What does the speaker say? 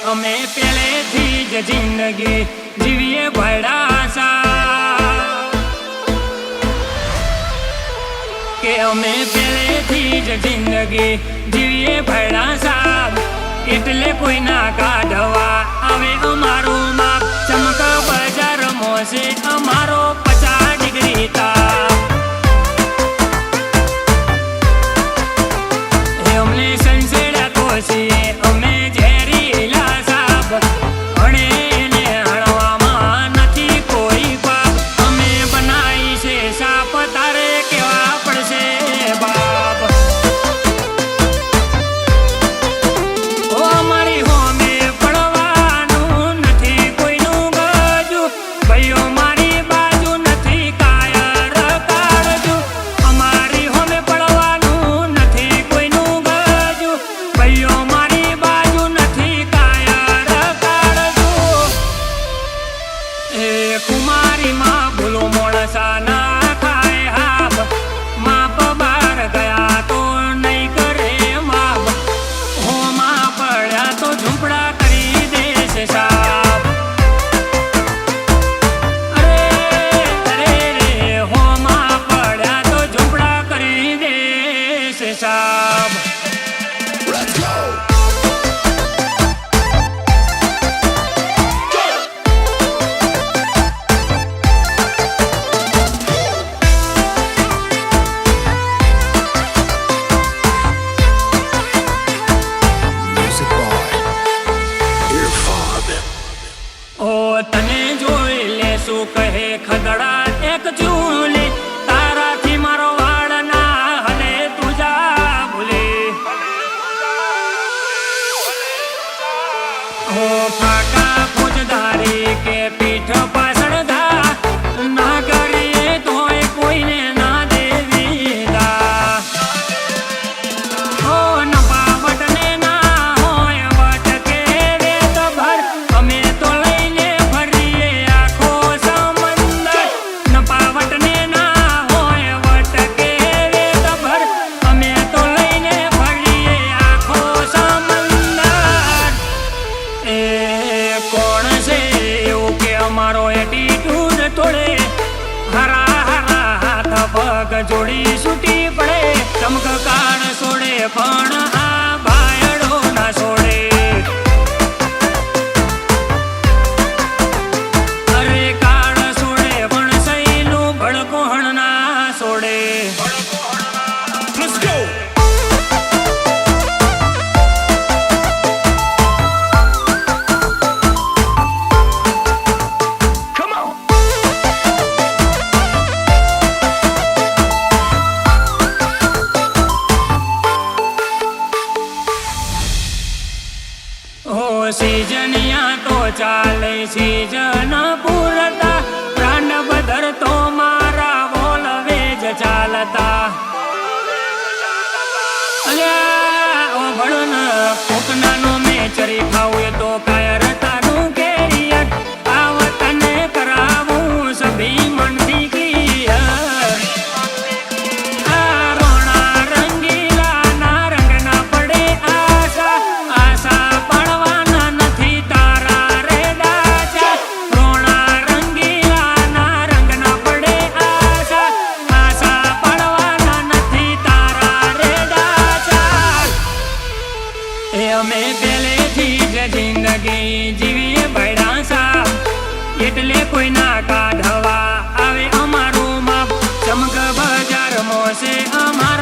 અમે પહેલેથી જ જિંદગી જીવીએ ભડાસા કે અમે પહેલેથી જ જિંદગી જીવીએ ભડાસા એટલે કોઈ ના કાઢવા આવે અમારું માપ ચમક બજાર મોસે અમારો 50 ડિગ્રી તાપ અમને સંસેડા કોસીએ અમે ઝેરીલા સાપ અને એને હણવામાં નથી કોઈ પાપ અમે બનાવી છે સાપ તારે કેવા પડશે બાપ ઓ અમારી હોમે પડવાનું નથી કોઈનું ગજુ ભાઈઓ મારી બાજુ નથી કાયર કાળજુ અમારી હોમે પડવાનું નથી કોઈનું ગજુ ભાઈઓ મારી બાજુ નથી કાયર કાળજુ એ કુમારીમાં ભૂલો મોણસા ના ખાય હાબ માપ બાર ગયા તો નહીં કરે માપ હોમાં પડ્યા તો ઝૂંપડા કરી દેશે સાપ અરે અરે રે હોમાં પડ્યા તો ઝૂંપડા કરી દેશે સાપ ઓ તને જોઈ લે શું કહે ખદડા એક ચૂલી તારાથી મારો વાળ ના હલે તું જા ભૂલે હો ફાકા ફોજદારી કે પીઠ પાછળ ધા ના કરીએ તોય કોઈને ના દેવી દા હો નફાવટ ને ના હોય વટ કે રેત ભર અમે તો લઈને ફરીએ આખો સમંદર નફાવટ ને ના હોય વટ કે રેત ભર અમે તો લઈને ફરીએ આખો સમંદર એ કોણ છે એવું કે અમારો એટીટ્યુડ તોડે હરા હરા હાથ પગ જોડી છૂટી પડે ચમક કાળ છોડે પણ આ બાયડો ના છોડે અરે કાળ છોડે પણ સહીનું ભડકોહણ ના છોડે Let's go! Come on! હો સીઝનિયા તો ચાલે સીઝન પૂરતા પ્રાણ બદર તો મારા બોલવે જ ચાલતા અલ્યા ઓ ભણન કોકનાનો મેં ચરી ખાવું એ તો કાયર તારું કેરિયર આ વતને કરાવું સભી મનથી ક્લિયર આ રોણા રંગીલા ના રંગ ના પડે આશા આશા પાડવાના નથી તારા રે દાચા રોણા રંગીલા ના રંગ ના પડે આશા આશા પાડવાના નથી તારા રે દાચા એ અમે પહેલેથી જ જિંદગી જીવીએ ભડાસા એટલે કોઈ ના કાઢવા આવે અમારું માપ ચમક બજાર મોસે અમારું